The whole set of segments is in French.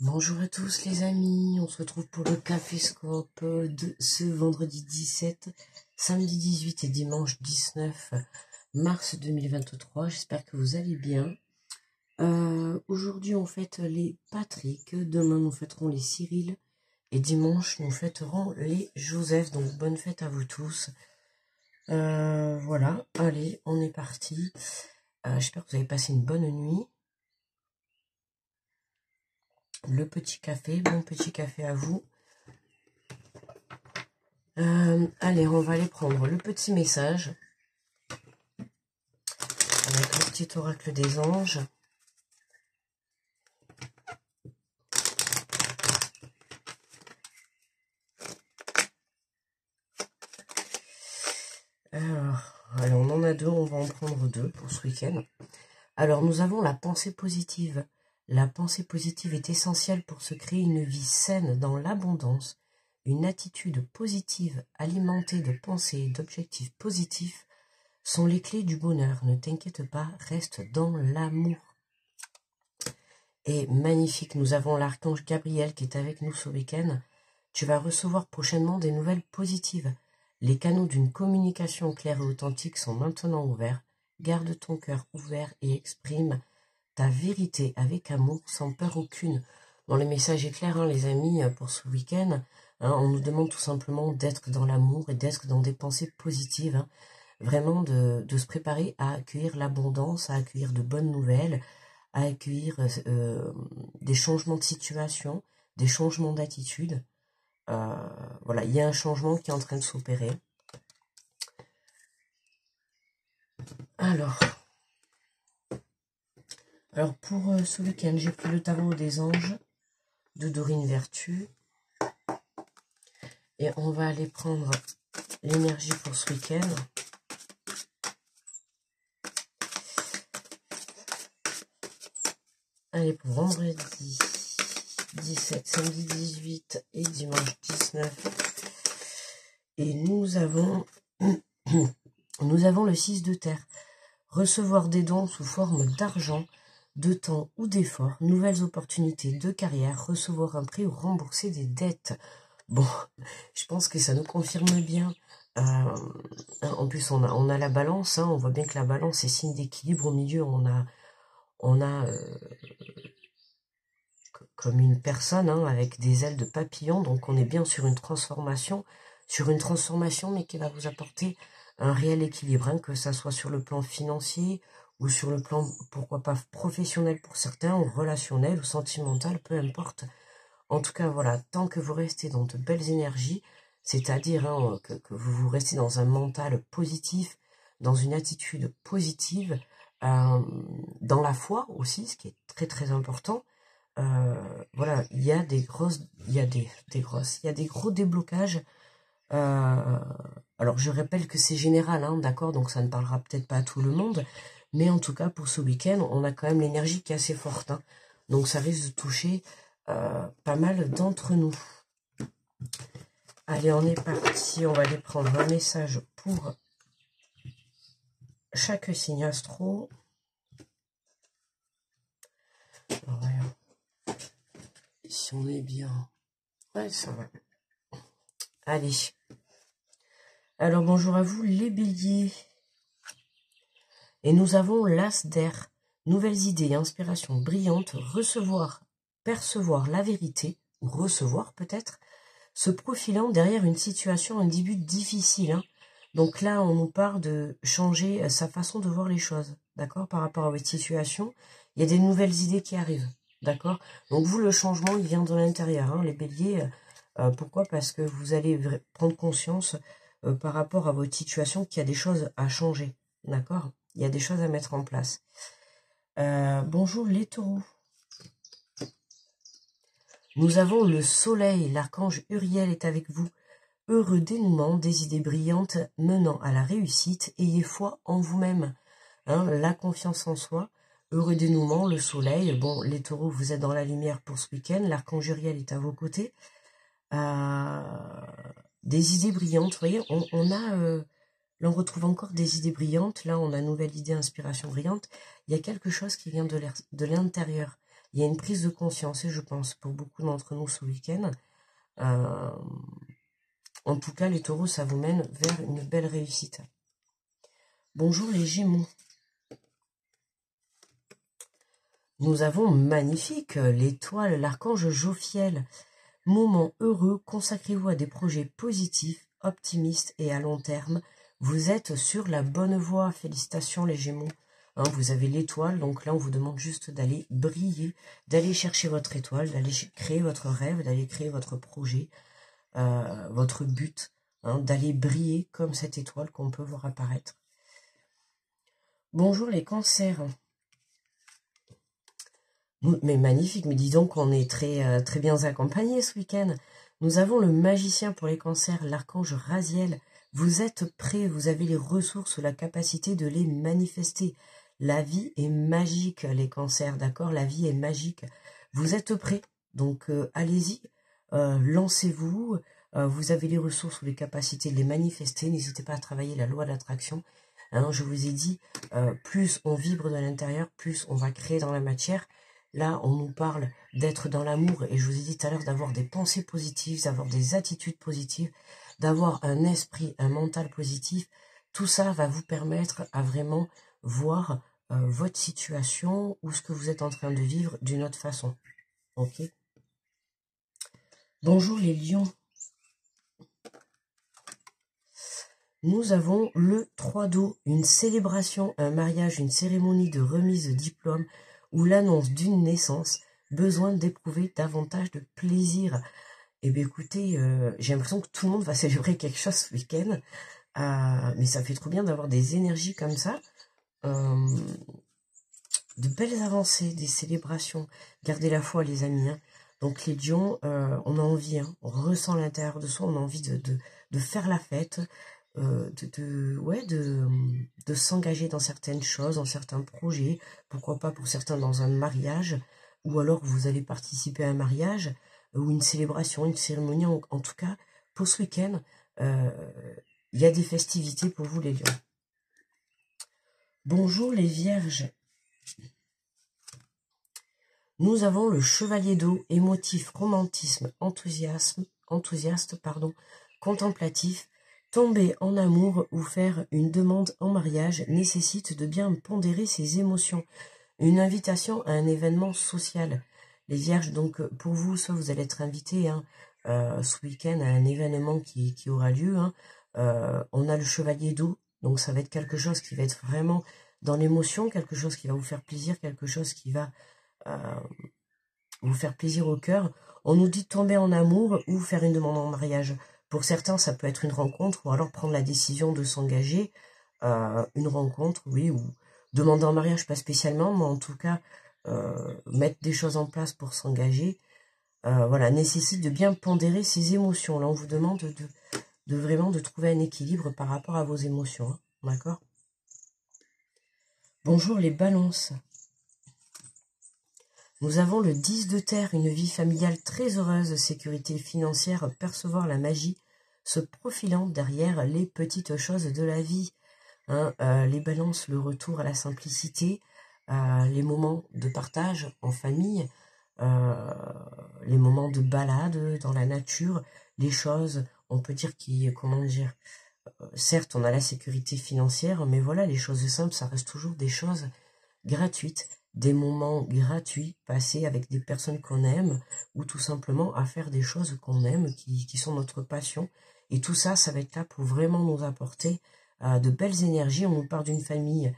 Bonjour à tous les amis, on se retrouve pour le Caféscope de ce vendredi 17, samedi 18 et dimanche 19 mars 2023. J'espère que vous allez bien. Aujourd'hui on fête les Patrick, demain nous fêterons les Cyril et dimanche nous fêterons les Joseph. Donc bonne fête à vous tous. Voilà, allez, on est parti. J'espère que vous avez passé une bonne nuit. Le petit café, bon petit café à vous. Allez, on va aller prendre le petit message avec le petit oracle des anges. Alors, on en a deux, on va en prendre deux pour ce week-end. Alors, nous avons la pensée positive. La pensée positive est essentielle pour se créer une vie saine dans l'abondance. Une attitude positive alimentée de pensées et d'objectifs positifs sont les clés du bonheur. Ne t'inquiète pas, reste dans l'amour. Et magnifique, nous avons l'archange Gabriel qui est avec nous ce week-end. Tu vas recevoir prochainement des nouvelles positives. Les canaux d'une communication claire et authentique sont maintenant ouverts. Garde ton cœur ouvert et exprime ta vérité avec amour, sans peur aucune. Bon, le message est clair, hein, les amis, pour ce week-end. Hein, on nous demande tout simplement d'être dans l'amour et d'être dans des pensées positives. Hein, vraiment de se préparer à accueillir l'abondance, à accueillir de bonnes nouvelles, à accueillir des changements de situation, des changements d'attitude. Voilà, il y a un changement qui est en train de s'opérer. Alors pour ce week-end, j'ai pris le tarot des anges de Dorine Vertu. Et on va aller prendre l'énergie pour ce week-end. Allez, pour vendredi 17, samedi 18 et dimanche 19. Et nous avons le 6 de terre. Recevoir des dons sous forme d'argent, de temps ou d'effort, nouvelles opportunités de carrière, recevoir un prêt ou rembourser des dettes. Bon, je pense que ça nous confirme bien. En plus, on a la balance, hein, on voit bien que la balance est signe d'équilibre. Au milieu, on a comme une personne, hein, avec des ailes de papillon. Donc, on est bien sur une transformation, mais qui va vous apporter un réel équilibre, hein, que ça soit sur le plan financier ou sur le plan, pourquoi pas, professionnel pour certains, ou relationnel ou sentimental, peu importe. En tout cas, voilà, tant que vous restez dans de belles énergies, c'est-à-dire hein, que vous restez dans un mental positif, dans une attitude positive, dans la foi aussi, ce qui est très très important. Voilà, il y a des gros déblocages. Alors je rappelle que c'est général, hein, d'accord, donc ça ne parlera peut-être pas à tout le monde, mais en tout cas pour ce week-end, on a quand même l'énergie qui est assez forte, hein, donc ça risque de toucher pas mal d'entre nous. Allez, on est parti, on va aller prendre un message pour chaque signe astro. Alors, si on est bien, ouais, ça va. Allez. Alors, bonjour à vous, les béliers. Et nous avons l'as d'air. Nouvelles idées, inspirations brillantes, recevoir, percevoir la vérité, ou recevoir peut-être, se profilant derrière une situation, un début difficile. Hein. Donc là, on nous parle de changer sa façon de voir les choses, d'accord, par rapport à votre situation. Il y a des nouvelles idées qui arrivent, d'accord. Donc vous, le changement, il vient de l'intérieur, hein, les béliers. Pourquoi? Parce que vous allez prendre conscience par rapport à votre situation qu'il y a des choses à changer, d'accord. Il y a des choses à mettre en place. Bonjour les taureaux. Nous avons le soleil, l'archange Uriel est avec vous. Heureux dénouement, des idées brillantes menant à la réussite, ayez foi en vous-même. Hein, la confiance en soi, heureux dénouement, le soleil. Bon, les taureaux, vous êtes dans la lumière pour ce week-end, l'archange Uriel est à vos côtés. Des idées brillantes, vous voyez, là, on retrouve encore des idées brillantes. Là, on a nouvelle idée, inspiration brillante. Il y a quelque chose qui vient de l'intérieur. il y a une prise de conscience, et je pense pour beaucoup d'entre nous ce week-end. En tout cas, les taureaux, ça vous mène vers une belle réussite. Bonjour les Gémeaux. Nous avons magnifique l'étoile, l'archange Jophiel. Moment heureux, consacrez-vous à des projets positifs, optimistes et à long terme. Vous êtes sur la bonne voie. Félicitations les Gémeaux. Hein, vous avez l'étoile, donc là on vous demande juste d'aller briller, d'aller chercher votre étoile, d'aller créer votre rêve, d'aller créer votre projet, votre but, hein, d'aller briller comme cette étoile qu'on peut voir apparaître. Bonjour les cancers. Mais magnifique, mais dis donc on est très bien accompagnés ce week-end. Nous avons le magicien pour les cancers, l'archange Raziel. Vous êtes prêts, vous avez les ressources, la capacité de les manifester. La vie est magique, les cancers, d'accord? La vie est magique. Vous êtes prêts, donc allez-y, lancez-vous. Vous avez les ressources ou les capacités de les manifester. N'hésitez pas à travailler la loi de l'attraction. Hein, je vous ai dit, plus on vibre de l'intérieur, plus on va créer dans la matière. Là, on nous parle d'être dans l'amour, et je vous ai dit tout à l'heure d'avoir des pensées positives, d'avoir des attitudes positives, d'avoir un esprit, un mental positif. Tout ça va vous permettre à vraiment voir votre situation ou ce que vous êtes en train de vivre d'une autre façon. Ok? Bonjour les lions. Nous avons le 3 d'eau, une célébration, un mariage, une cérémonie de remise de diplôme ou l'annonce d'une naissance, besoin d'éprouver davantage de plaisir. Eh bien écoutez, j'ai l'impression que tout le monde va célébrer quelque chose ce week-end, mais ça fait trop bien d'avoir des énergies comme ça, de belles avancées, des célébrations. Gardez la foi les amis, hein. Donc les lions, on a envie, hein, on ressent à l'intérieur de soi, on a envie de faire la fête, de s'engager dans certaines choses, dans certains projets, pourquoi pas pour certains dans un mariage, ou alors vous allez participer à un mariage, ou une célébration, une cérémonie, en tout cas, pour ce week-end, il y a des festivités pour vous les lions. Bonjour les vierges. Nous avons le chevalier d'eau, émotif, romantisme, enthousiaste, contemplatif. Tomber en amour ou faire une demande en mariage nécessite de bien pondérer ses émotions. Une invitation à un événement social. Les vierges, donc pour vous, soit vous allez être invités ce week-end à un événement qui aura lieu. On a le chevalier d'eau, donc ça va être quelque chose qui va être vraiment dans l'émotion, quelque chose qui va vous faire plaisir, quelque chose qui va vous faire plaisir au cœur. On nous dit de tomber en amour ou faire une demande en mariage. Pour certains, ça peut être une rencontre ou alors prendre la décision de s'engager. Une rencontre, oui, ou demander en mariage, pas spécialement, mais en tout cas, mettre des choses en place pour s'engager. Voilà, nécessite de bien pondérer ses émotions. Là, on vous demande de vraiment de trouver un équilibre par rapport à vos émotions. Hein, d'accord? Bonjour les balances. Nous avons le 10 de terre, une vie familiale très heureuse, sécurité financière, percevoir la magie, se profilant derrière les petites choses de la vie. Hein, les balances, le retour à la simplicité, les moments de partage en famille, les moments de balade dans la nature, les choses, on peut dire certes on a la sécurité financière, mais voilà, les choses simples, ça reste toujours des choses gratuites, des moments gratuits passés avec des personnes qu'on aime, ou tout simplement à faire des choses qu'on aime, qui sont notre passion. Et tout ça, ça va être là pour vraiment nous apporter de belles énergies. On nous parle d'une famille,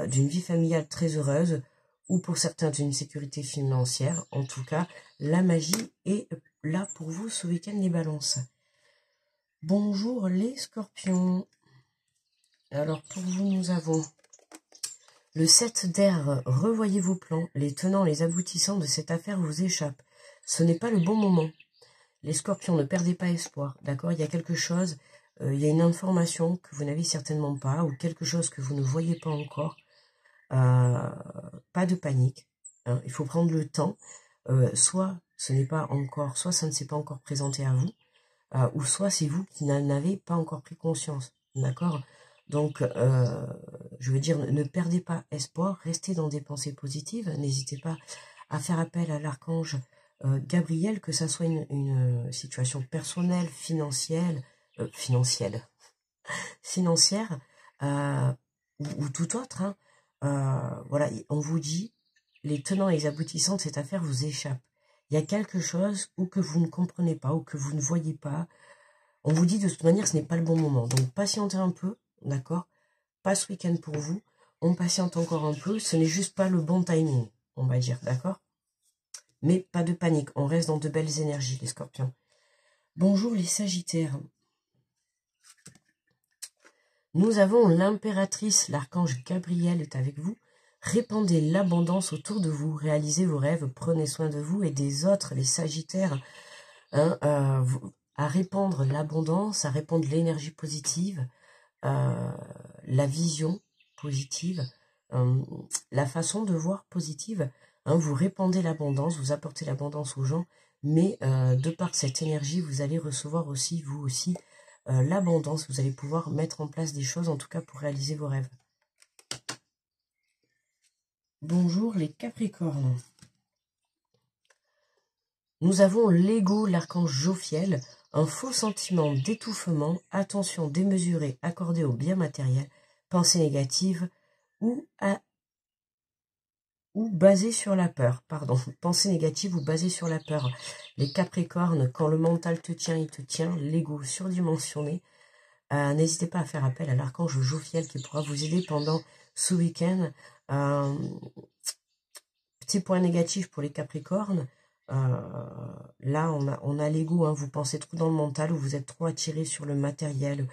d'une vie familiale très heureuse, ou pour certains d'une sécurité financière. En tout cas, la magie est là pour vous ce week-end les balances. Bonjour les scorpions. Alors pour vous, nous avons le 7 d'air, revoyez vos plans, les tenants, les aboutissants de cette affaire vous échappent. Ce n'est pas le bon moment. Les scorpions, ne perdez pas espoir, d'accord? Il y a quelque chose, il y a une information que vous n'avez certainement pas, ou quelque chose que vous ne voyez pas encore. Pas de panique, hein, il faut prendre le temps. Soit ce n'est pas encore, soit ça ne s'est pas encore présenté à vous, ou soit c'est vous qui n'en avez pas encore pris conscience, d'accord? Donc, je veux dire, ne perdez pas espoir, restez dans des pensées positives, n'hésitez pas à faire appel à l'archange Gabriel, que ça soit une situation personnelle, financière, ou tout autre. Hein. Voilà, on vous dit, les tenants et les aboutissants de cette affaire vous échappent. Il y a quelque chose ou que vous ne comprenez pas, ou que vous ne voyez pas. On vous dit de toute manière, ce n'est pas le bon moment. Donc, patientez un peu, d'accord? Pas ce week-end pour vous. On patiente encore un peu. Ce n'est juste pas le bon timing, on va dire, d'accord? Mais pas de panique. On reste dans de belles énergies, les scorpions. Bonjour, les sagittaires. Nous avons l'impératrice, l'archange Gabriel est avec vous. Répandez l'abondance autour de vous. Réalisez vos rêves. Prenez soin de vous et des autres, les sagittaires. Hein, à répandre l'abondance, à répandre l'énergie positive, la vision positive, la façon de voir positive. Hein, vous répandez l'abondance, vous apportez l'abondance aux gens, mais de par cette énergie, vous allez recevoir aussi, vous aussi, l'abondance. Vous allez pouvoir mettre en place des choses, en tout cas pour réaliser vos rêves. Bonjour les Capricornes. Nous avons l'ego, l'archange Jophiel, un faux sentiment d'étouffement, attention démesurée accordée au bien matériel, pensée négative ou basée sur la peur. Pardon, pensée négative ou basée sur la peur. Les Capricornes, quand le mental te tient, il te tient, l'ego surdimensionné. N'hésitez pas à faire appel à l'archange Jophiel qui pourra vous aider pendant ce week-end. Petit point négatif pour les Capricornes. Là, on a l'ego, hein, vous pensez trop dans le mental ou vous êtes trop attiré sur le matériel.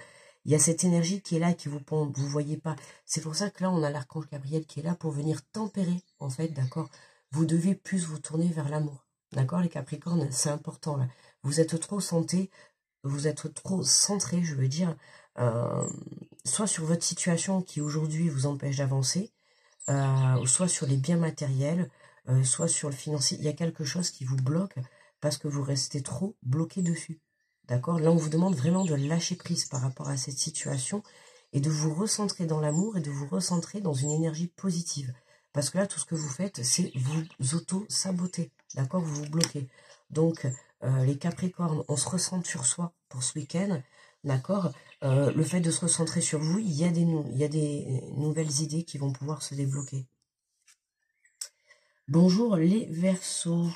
Il y a cette énergie qui est là, qui vous voyez pas. C'est pour ça que là, on a l'archange Gabriel qui est là pour venir tempérer, en fait, d'accord. Vous devez plus vous tourner vers l'amour, d'accord, les Capricornes, c'est important, là. Vous êtes trop centré, je veux dire, soit sur votre situation qui aujourd'hui vous empêche d'avancer, soit sur les biens matériels, soit sur le financier. Il y a quelque chose qui vous bloque parce que vous restez trop bloqué dessus. D'accord? Là, on vous demande vraiment de lâcher prise par rapport à cette situation et de vous recentrer dans l'amour et de vous recentrer dans une énergie positive. Parce que là, tout ce que vous faites, c'est vous auto-saboter. D'accord? Vous vous bloquez. Donc, les Capricornes, on se recentre sur soi pour ce week-end. D'accord? Le fait de se recentrer sur vous, il y a des nouvelles idées qui vont pouvoir se débloquer. Bonjour les Verseaux.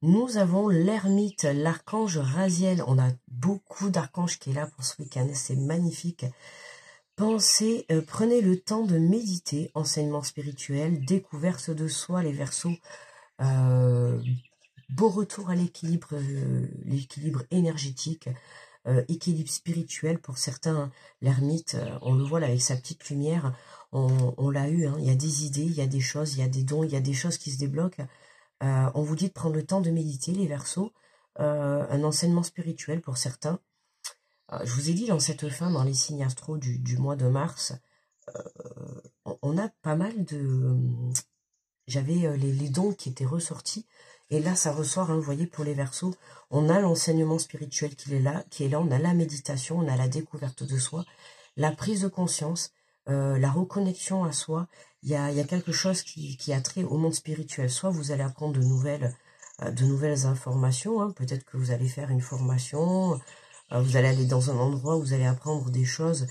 Nous avons l'ermite, l'archange Raziel. On a beaucoup d'archanges qui est là pour ce week-end. C'est magnifique. Pensez, prenez le temps de méditer, enseignement spirituel, découverte de soi, les Verseaux. Beau retour à l'équilibre énergétique, équilibre spirituel pour certains. L'ermite, on le voit là avec sa petite lumière. On l'a eu, hein. Il y a des idées, il y a des choses, il y a des dons, il y a des choses qui se débloquent. On vous dit de prendre le temps de méditer, les Verseaux, un enseignement spirituel pour certains. Je vous ai dit dans cette fin, dans les signes astro du mois de mars, on a pas mal de... J'avais les dons qui étaient ressortis, et là ça ressort, hein, vous voyez, pour les Verseaux, on a l'enseignement spirituel qui est là, on a la méditation, on a la découverte de soi, la prise de conscience, la reconnexion à soi. Il y a quelque chose qui a trait au monde spirituel. Soit vous allez apprendre de nouvelles informations, hein. Peut-être que vous allez faire une formation, vous allez aller dans un endroit où vous allez apprendre des choses,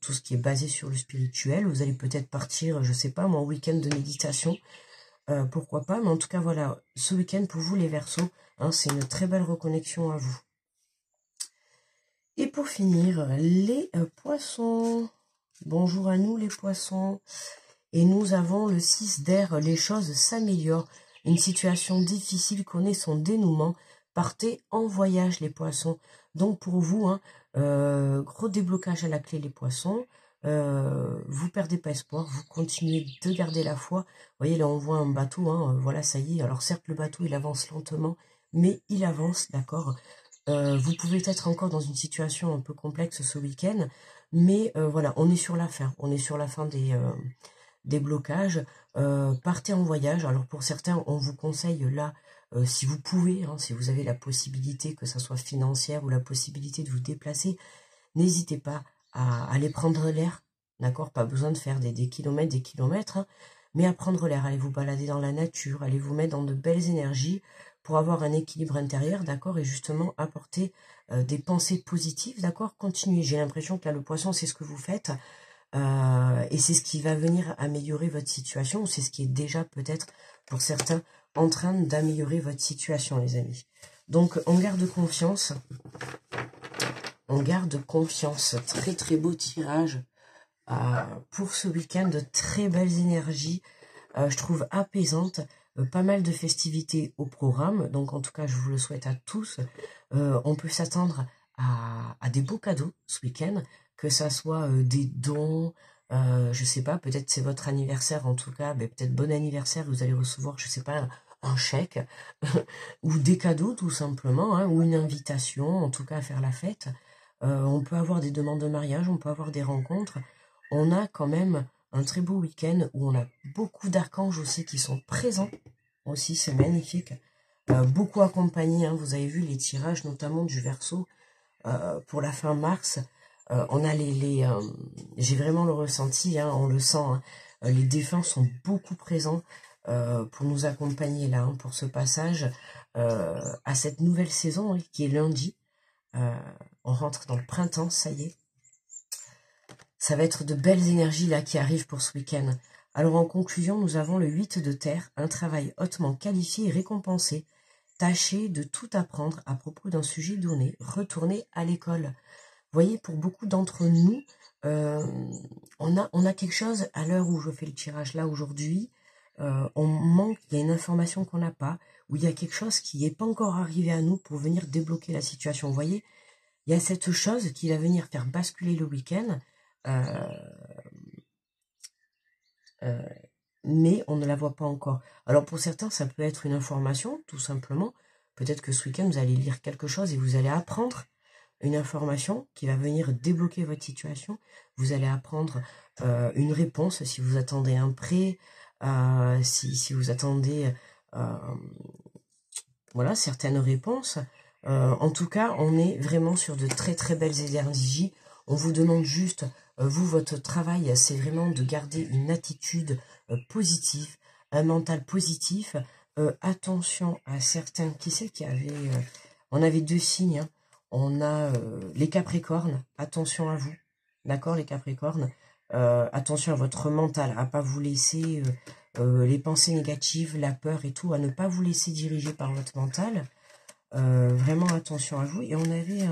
tout ce qui est basé sur le spirituel. Vous allez peut-être partir, je sais pas, en week-end de méditation, pourquoi pas. Mais en tout cas, voilà, ce week-end pour vous les Verseaux, hein, c'est une très belle reconnexion à vous. Et pour finir, les Poissons. Bonjour à nous les Poissons. Et nous avons le 6 d'air, les choses s'améliorent. Une situation difficile connaît son dénouement. Partez en voyage les Poissons. Donc pour vous, hein, gros déblocage à la clé les Poissons. Vous perdez pas espoir, vous continuez de garder la foi. Vous voyez là on voit un bateau, hein, voilà ça y est. Alors certes le bateau il avance lentement, mais il avance, d'accord. Vous pouvez être encore dans une situation un peu complexe ce week-end, mais voilà, on est sur la fin. On est sur la fin des blocages. Partez en voyage. Alors pour certains, on vous conseille là, si vous pouvez, hein, si vous avez la possibilité, que ça soit financière ou la possibilité de vous déplacer, n'hésitez pas à aller prendre l'air. D'accord, pas besoin de faire des kilomètres, hein, mais à prendre l'air, allez vous balader dans la nature, allez vous mettre dans de belles énergies pour avoir un équilibre intérieur, d'accord, et justement apporter des pensées positives, d'accord, continuez. J'ai l'impression que là, le poisson, c'est ce que vous faites, et c'est ce qui va venir améliorer votre situation, ou c'est ce qui est déjà peut-être, pour certains, en train d'améliorer votre situation, les amis. Donc, on garde confiance. On garde confiance. Très, très beau tirage pour ce week-end. De très belles énergies. Je trouve apaisantes. Pas mal de festivités au programme. Donc, en tout cas, je vous le souhaite à tous. On peut s'attendre à des beaux cadeaux ce week-end. Que ça soit des dons, je sais pas, peut-être c'est votre anniversaire, en tout cas, mais peut-être bon anniversaire, vous allez recevoir, je sais pas, un chèque, ou des cadeaux tout simplement, hein, ou une invitation, en tout cas à faire la fête. On peut avoir des demandes de mariage, on peut avoir des rencontres. On a quand même un très beau week-end où on a beaucoup d'archanges aussi qui sont présents, aussi c'est magnifique. Beaucoup accompagnés, hein, vous avez vu les tirages notamment du Verseau pour la fin mars. On a j'ai vraiment le ressenti, hein, on le sent, hein, les défunts sont beaucoup présents pour nous accompagner là, hein, pour ce passage à cette nouvelle saison, hein, qui est lundi. On rentre dans le printemps, ça y est. Ça va être de belles énergies là qui arrivent pour ce week-end. Alors en conclusion, nous avons le 8 de terre, un travail hautement qualifié et récompensé. Tâchez de tout apprendre à propos d'un sujet donné, retournez à l'école. Vous voyez, pour beaucoup d'entre nous, on a quelque chose, à l'heure où je fais le tirage là aujourd'hui, on manque, il y a une information qu'on n'a pas, ou il y a quelque chose qui n'est pas encore arrivé à nous pour venir débloquer la situation. Vous voyez, il y a cette chose qui va venir faire basculer le week-end, mais on ne la voit pas encore. Alors pour certains, ça peut être une information, tout simplement. Peut-être que ce week-end, vous allez lire quelque chose et vous allez apprendre une information qui va venir débloquer votre situation. Vous allez apprendre une réponse si vous attendez un prêt, si vous attendez voilà, certaines réponses. En tout cas, on est vraiment sur de très très belles énergies. On vous demande juste, vous, votre travail, c'est vraiment de garder une attitude positive, un mental positif. Attention à certains, qui c'est qui avait... on avait deux signes, hein. On a les Capricornes, attention à vous, d'accord les Capricornes, attention à votre mental, à pas vous laisser les pensées négatives, la peur et tout, à ne pas vous laisser diriger par votre mental, vraiment attention à vous. Et on avait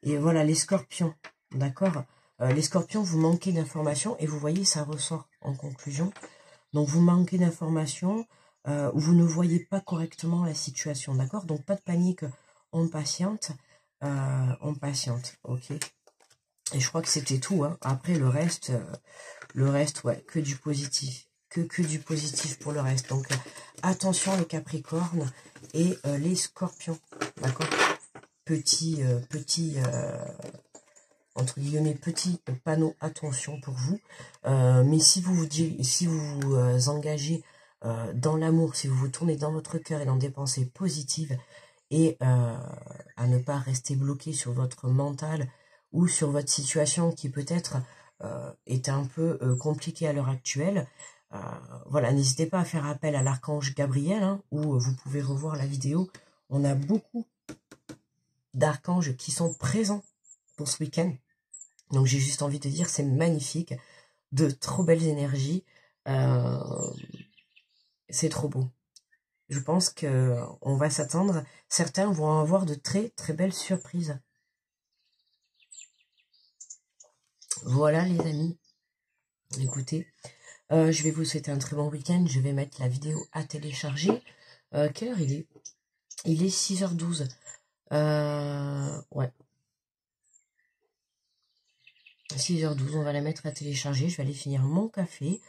et voilà les Scorpions, d'accord, les Scorpions, vous manquez d'informations et vous voyez ça ressort en conclusion, donc vous manquez d'informations, ou vous ne voyez pas correctement la situation, d'accord, donc pas de panique, on patiente, ok. Et je crois que c'était tout, hein. Après le reste, ouais, que du positif, que du positif pour le reste. Donc attention les Capricornes et les Scorpions, d'accord. Petit entre guillemets petit panneau attention pour vous. Mais si vous vous engagez dans l'amour, si vous vous tournez dans votre cœur et dans des pensées positives, et à ne pas rester bloqué sur votre mental ou sur votre situation qui peut-être est un peu compliquée à l'heure actuelle. Voilà, n'hésitez pas à faire appel à l'archange Gabriel, hein, où vous pouvez revoir la vidéo. On a beaucoup d'archanges qui sont présents pour ce week-end. Donc j'ai juste envie de dire, c'est magnifique, de trop belles énergies. C'est trop beau. Je pense qu'on va s'attendre, certains vont avoir de très très belles surprises. Voilà les amis, écoutez, je vais vous souhaiter un très bon week-end, je vais mettre la vidéo à télécharger. Quelle heure il est? Il est 6h12. Ouais. 6h12, on va la mettre à télécharger, je vais aller finir mon café.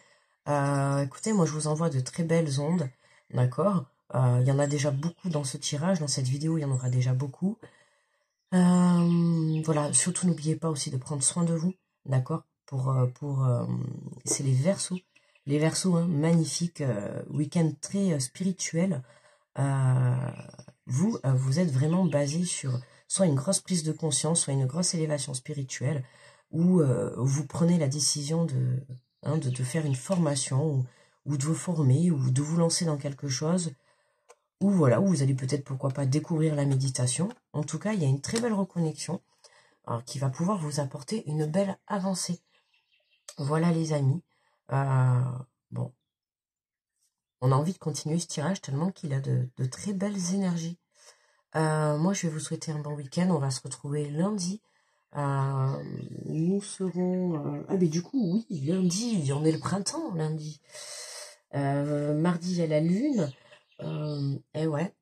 Écoutez, moi je vous envoie de très belles ondes, d'accord. Il y en a déjà beaucoup dans ce tirage, dans cette vidéo il y en aura déjà beaucoup. Voilà, surtout n'oubliez pas aussi de prendre soin de vous, d'accord, c'est les Verseaux, hein, magnifiques, week-end très spirituel. Vous êtes vraiment basé sur soit une grosse prise de conscience, soit une grosse élévation spirituelle, où vous prenez la décision de faire une formation, ou de vous former, ou de vous lancer dans quelque chose, ou voilà, où vous allez peut-être, pourquoi pas, découvrir la méditation. En tout cas, il y a une très belle reconnexion qui va pouvoir vous apporter une belle avancée. Voilà les amis. Bon, on a envie de continuer ce tirage tellement qu'il a de très belles énergies. Moi, je vais vous souhaiter un bon week-end. On va se retrouver lundi. Nous serons... Ah, mais du coup, oui, lundi, on est le printemps, lundi. Mardi, il y a la lune. Et ouais,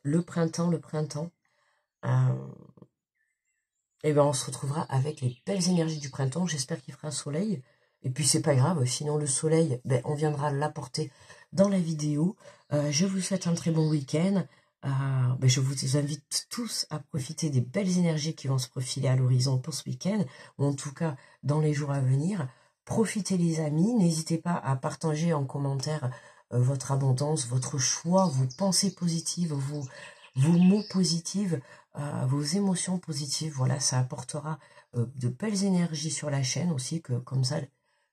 le printemps. Et ben, on se retrouvera avec les belles énergies du printemps. J'espère qu'il fera soleil. Et puis, c'est pas grave. Sinon, le soleil, ben, on viendra l'apporter dans la vidéo. Je vous souhaite un très bon week-end. Ben, je vous invite tous à profiter des belles énergies qui vont se profiler à l'horizon pour ce week-end, ou en tout cas dans les jours à venir. Profitez les amis, n'hésitez pas à partager en commentaire votre abondance, votre choix, vos pensées positives, vos mots positifs, vos émotions positives. Voilà, ça apportera de belles énergies sur la chaîne aussi, que comme ça,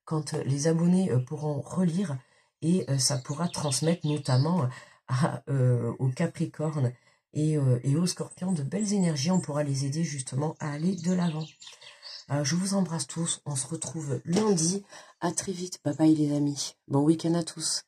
quand les abonnés pourront relire, et ça pourra transmettre notamment aux Capricornes et aux Scorpions de belles énergies. On pourra les aider justement à aller de l'avant. Je vous embrasse tous. On se retrouve lundi. À très vite. Bye bye les amis. Bon week-end à tous.